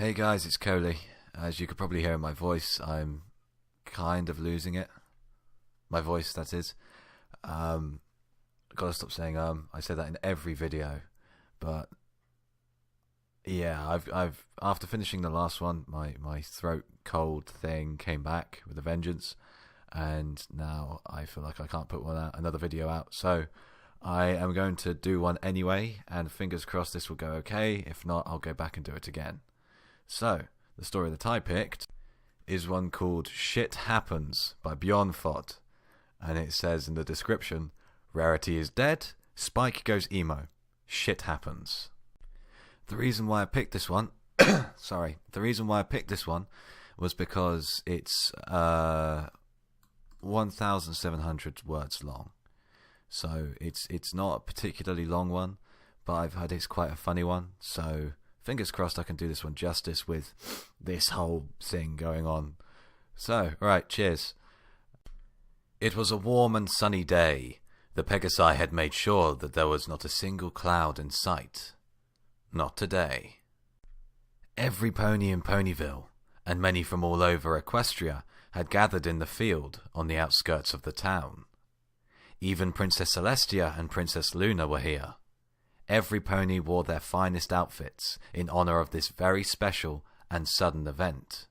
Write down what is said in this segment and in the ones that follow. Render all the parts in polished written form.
Hey guys, it's Coley. As you could probably hear in my voice, I'm kind of losing it. My voice, that is. Gotta stop saying I say that in every video. But yeah, I've after finishing the last one, my throat cold thing came back with a vengeance, and now I feel like I can't put another video out. So I am going to do one anyway, and fingers crossed this will go okay. If not, I'll go back and do it again. So, the story that I picked is one called Shit Happens by Bjornfot, and it says in the description, Rarity is dead, Spike goes emo, shit happens. The reason why I picked this one, was because it's 1,700 words long. So it's not a particularly long one, but I've heard it's quite a funny one, so fingers crossed I can do this one justice with this whole thing going on. So, right, cheers. It was a warm and sunny day. The Pegasi had made sure that there was not a single cloud in sight. Not today. Every pony in Ponyville, and many from all over Equestria, had gathered in the field on the outskirts of the town. Even Princess Celestia and Princess Luna were here. Every pony wore their finest outfits in honor of this very special and sudden event.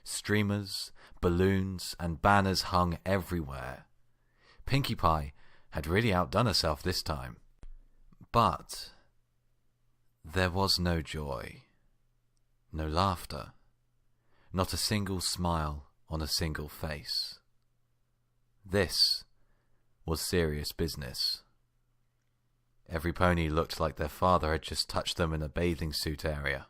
Streamers, balloons, and banners hung everywhere. Pinkie Pie had really outdone herself this time. But there was no joy, no laughter, not a single smile on a single face. This was serious business. Every pony looked like their father had just touched them in a bathing suit area.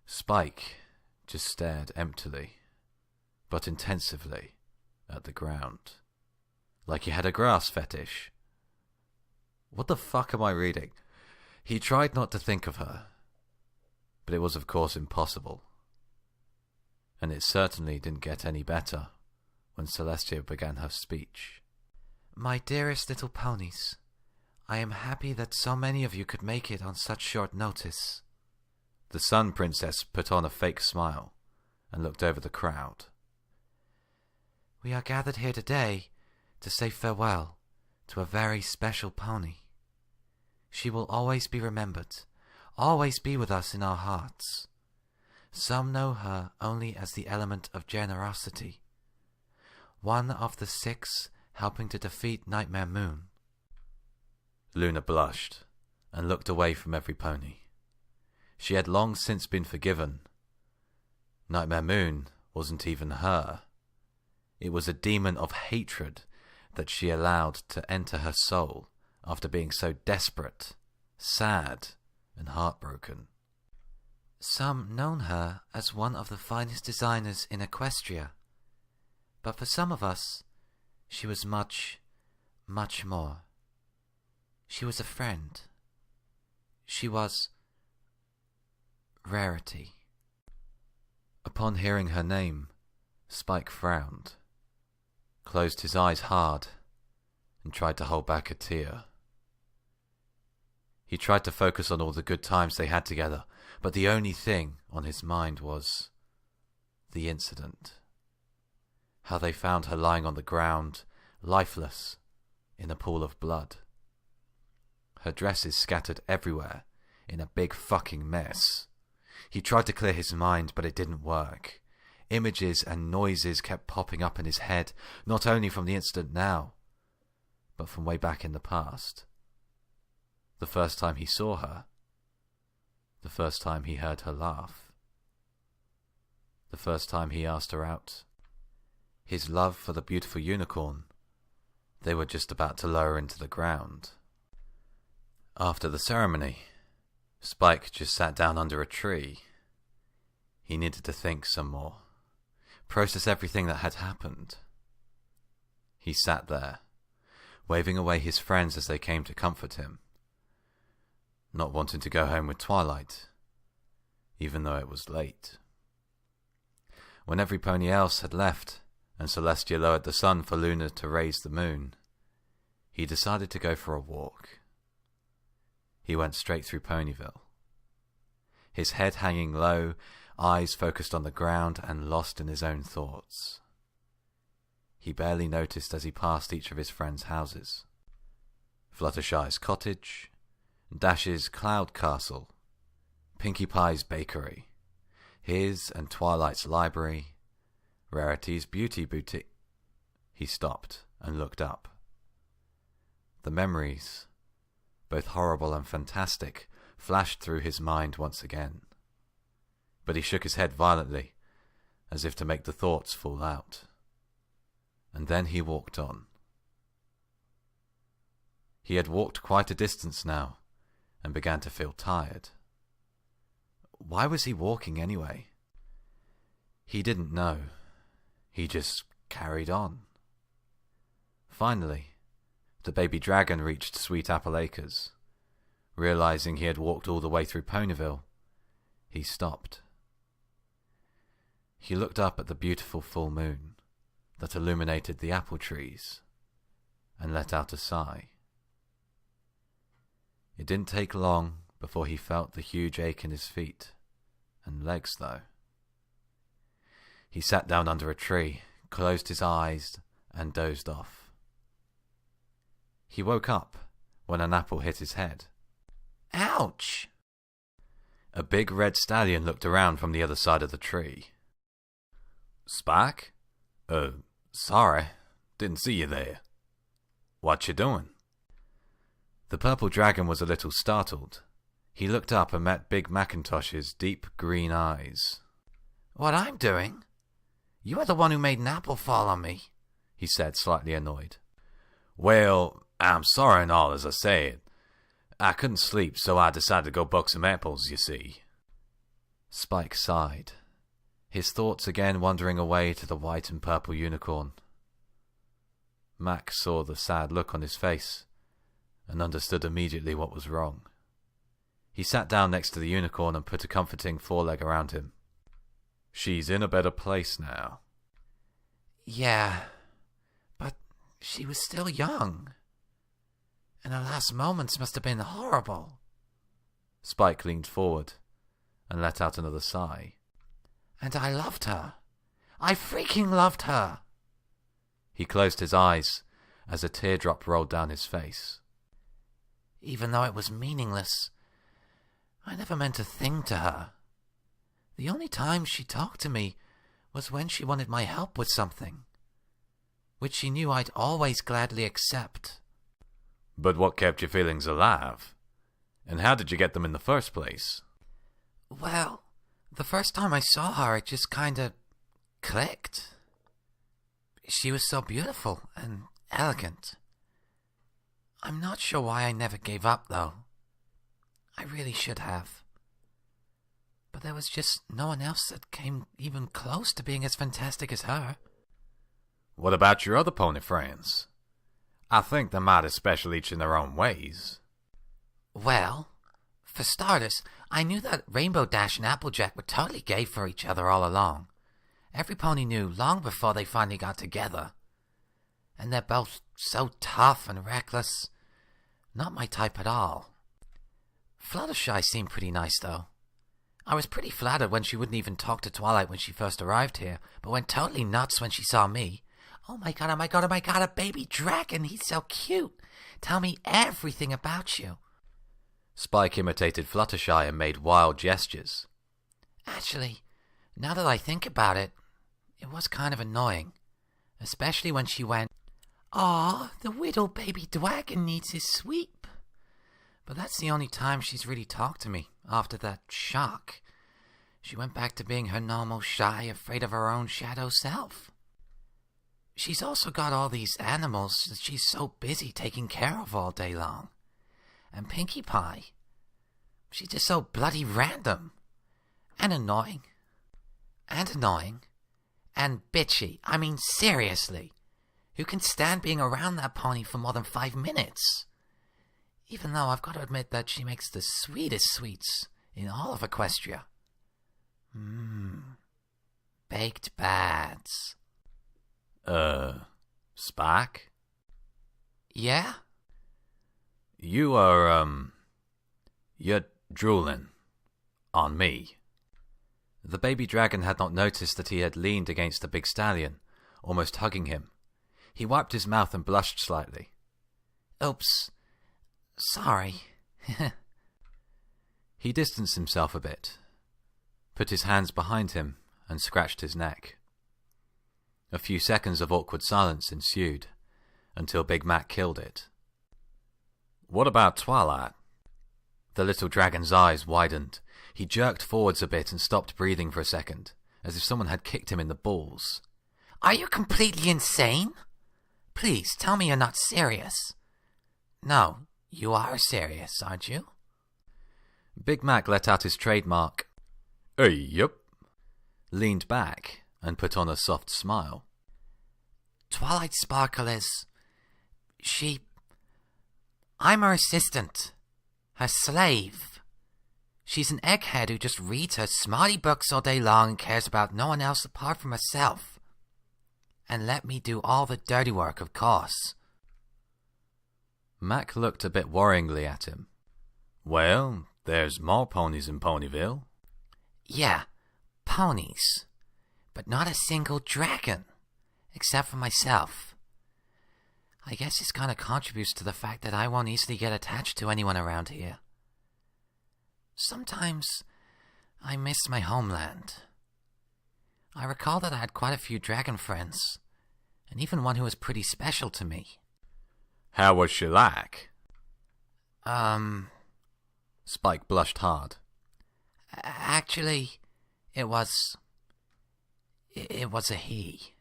Spike just stared emptily, but intensively, at the ground, like he had a grass fetish. What the fuck am I reading? He tried not to think of her, but it was of course impossible. And it certainly didn't get any better when Celestia began her speech. My dearest little ponies, I am happy that so many of you could make it on such short notice. The Sun Princess put on a fake smile and looked over the crowd. We are gathered here today to say farewell to a very special pony. She will always be remembered, always be with us in our hearts. Some know her only as the element of generosity, one of the 6 helping to defeat Nightmare Moon. Luna blushed and looked away from every pony. She had long since been forgiven. Nightmare Moon wasn't even her. It was a demon of hatred that she allowed to enter her soul after being so desperate, sad, and heartbroken. Some known her as one of the finest designers in Equestria, but for some of us, she was much, much more. She was a friend. She was Rarity. Upon hearing her name, Spike frowned, closed his eyes hard, and tried to hold back a tear. He tried to focus on all the good times they had together, but the only thing on his mind was the incident. How they found her lying on the ground, lifeless, in a pool of blood. Her dresses scattered everywhere, in a big fucking mess. He tried to clear his mind, but it didn't work. Images and noises kept popping up in his head, not only from the incident now, but from way back in the past. The first time he saw her. The first time he heard her laugh. The first time he asked her out. His love for the beautiful unicorn they were just about to lower into the ground. After the ceremony, Spike just sat down under a tree. He needed to think some more, process everything that had happened. He sat there, waving away his friends as they came to comfort him, not wanting to go home with Twilight, even though it was late. When every pony else had left, and Celestia lowered the sun for Luna to raise the moon, he decided to go for a walk. He went straight through Ponyville. his head hanging low, eyes focused on the ground and lost in his own thoughts. He barely noticed as he passed each of his friends' houses. Fluttershy's cottage, Dash's cloud castle, Pinkie Pie's bakery, his and Twilight's library, Rarity's beauty boutique. He stopped and looked up. The memories, both horrible and fantastic, flashed through his mind once again. But he shook his head violently, as if to make the thoughts fall out. And then he walked on. He had walked quite a distance now, and began to feel tired. Why was he walking anyway? He didn't know. He just carried on. Finally, the baby dragon reached Sweet Apple Acres. Realizing he had walked all the way through Ponyville, he stopped. He looked up at the beautiful full moon that illuminated the apple trees and let out a sigh. It didn't take long before he felt the huge ache in his feet and legs, though. He sat down under a tree, closed his eyes, and dozed off. He woke up when an apple hit his head. Ouch! A big red stallion looked around from the other side of the tree. Spike? Sorry, didn't see you there. What you doing? The purple dragon was a little startled. He looked up and met Big Macintosh's deep green eyes. What I'm doing? You are the one who made an apple fall on me, he said, slightly annoyed. Well, I'm sorry and all, as I said. I couldn't sleep, so I decided to go buck some apples, you see. Spike sighed, his thoughts again wandering away to the white and purple unicorn. Mac saw the sad look on his face and understood immediately what was wrong. He sat down next to the unicorn and put a comforting foreleg around him. She's in a better place now. Yeah, but she was still young, and her last moments must have been horrible. Spike leaned forward and let out another sigh. And I loved her. I freaking loved her. He closed his eyes as a teardrop rolled down his face. Even though it was meaningless, I never meant a thing to her. The only time she talked to me was when she wanted my help with something, which she knew I'd always gladly accept. But what kept your feelings alive? And how did you get them in the first place? Well, the first time I saw her, it just kinda clicked. She was so beautiful and elegant. I'm not sure why I never gave up, though. I really should have. But there was just no one else that came even close to being as fantastic as her. What about your other pony friends? I think they might have special each in their own ways. Well, for starters, I knew that Rainbow Dash and Applejack were totally gay for each other all along. Every pony knew long before they finally got together. And they're both so tough and reckless. Not my type at all. Fluttershy seemed pretty nice, though. I was pretty flattered when she wouldn't even talk to Twilight when she first arrived here, but went totally nuts when she saw me. Oh my god, oh my god, oh my god, a baby dragon! He's so cute! Tell me everything about you. Spike imitated Fluttershy and made wild gestures. Actually, now that I think about it, it was kind of annoying. Especially when she went, "Aw, the little baby dragon needs his sweep." But that's the only time she's really talked to me after that shock. She went back to being her normal, shy, afraid of her own shadow self. She's also got all these animals that she's so busy taking care of all day long. And Pinkie Pie, she's just so bloody random. And annoying. And annoying. And bitchy. I mean, seriously. Who can stand being around that pony for more than 5 minutes? Even though I've got to admit that she makes the sweetest sweets in all of Equestria. Baked bads. Spike? Yeah? You are, you're drooling. on me. The baby dragon had not noticed that he had leaned against the big stallion, almost hugging him. He wiped his mouth and blushed slightly. Oops. Sorry. He distanced himself a bit, put his hands behind him, and scratched his neck. A few seconds of awkward silence ensued, until Big Mac killed it. What about Twilight? The little dragon's eyes widened. He jerked forwards a bit and stopped breathing for a second, as if someone had kicked him in the balls. Are you completely insane? Please tell me you're not serious. No, you are serious, aren't you? Big Mac let out his trademark, "Yep," leaned back, and put on a soft smile. Twilight Sparkle is... I'm her assistant. Her slave. She's an egghead who just reads her smarty books all day long and cares about no one else apart from herself. And let me do all the dirty work, of course. Mac looked a bit worryingly at him. Well, there's more ponies in Ponyville. Yeah, ponies. But not a single dragon. Except for myself. I guess this kind of contributes to the fact that I won't easily get attached to anyone around here. Sometimes I miss my homeland. I recall that I had quite a few dragon friends, and even one who was pretty special to me. How was she like? Spike blushed hard. Actually, it was a he.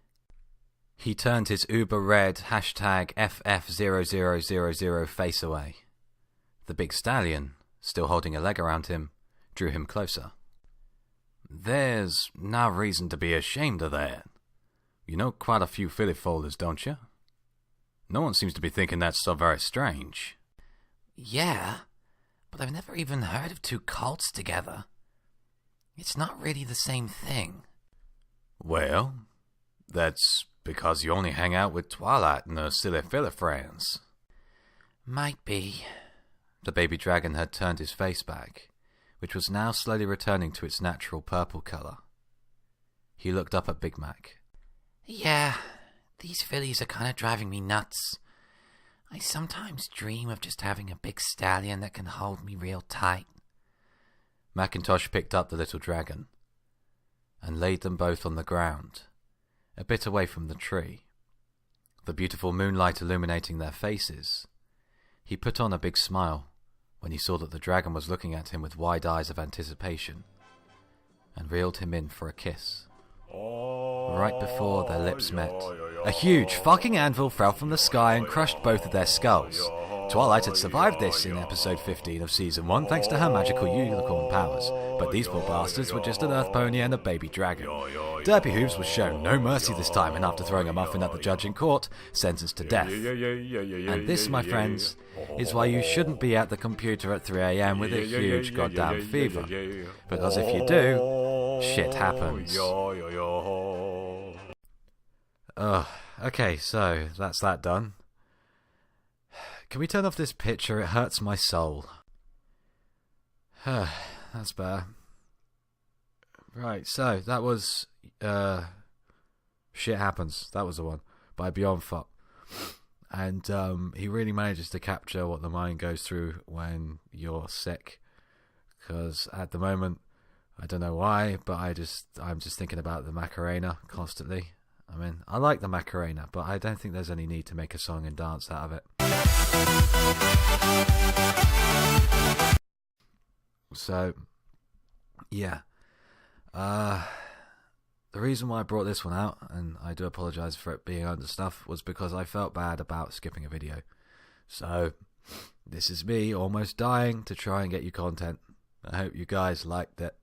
He turned his uber-red #FF0000 face away. The big stallion, still holding a leg around him, drew him closer. There's no reason to be ashamed of that. You know quite a few filly folders, don't you? No one seems to be thinking that's so very strange. Yeah, but I've never even heard of two cults together. It's not really the same thing. Well, that's because you only hang out with Twilight and her silly filly friends. Might be. The baby dragon had turned his face back, which was now slowly returning to its natural purple colour. He looked up at Big Mac. Yeah, these fillies are kind of driving me nuts. I sometimes dream of just having a big stallion that can hold me real tight. Macintosh picked up the little dragon and laid them both on the ground, a bit away from the tree, the beautiful moonlight illuminating their faces. He put on a big smile when he saw that the dragon was looking at him with wide eyes of anticipation, and reeled him in for a kiss. Right before their lips met, a huge fucking anvil fell from the sky and crushed both of their skulls. Twilight had survived this in episode 15 of season 1 thanks to her magical unicorn powers, but these poor bastards were just an earth pony and a baby dragon. Derpy Hooves was shown no mercy this time, and after throwing a muffin at the judge in court, sentenced to death. And this, my friends, is why you shouldn't be at the computer at 3 AM with a huge goddamn fever. Because if you do, shit happens. Okay, so that's that done. Can we turn off this picture? It hurts my soul. That's better. Right, so that was Shit Happens. That was the one by Bjornfot. And he really manages to capture what the mind goes through when you're sick. Because at the moment, I don't know why, but I'm just thinking about the Macarena constantly. I mean, I like the Macarena, but I don't think there's any need to make a song and dance out of it. So, yeah. The reason why I brought this one out, and I do apologise for it being under stuff, was because I felt bad about skipping a video. So, this is me almost dying to try and get you content. I hope you guys liked it.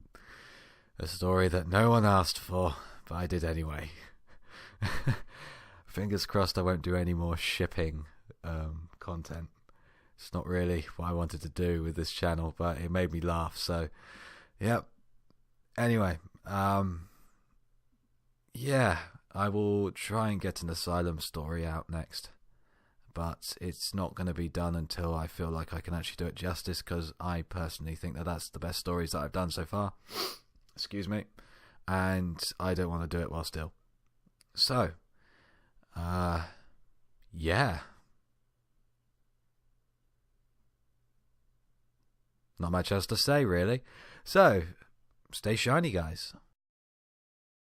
A story that no one asked for, but I did anyway. Fingers crossed I won't do any more shipping content. It's not really what I wanted to do with this channel, but it made me laugh, so yep. Anyway, yeah, I will try and get an Asylum story out next, but it's not going to be done until I feel like I can actually do it justice, because I personally think that that's the best stories that I've done so far. Excuse me. And I don't want to do it while still. So, yeah. Not much else to say, really. So, stay shiny, guys.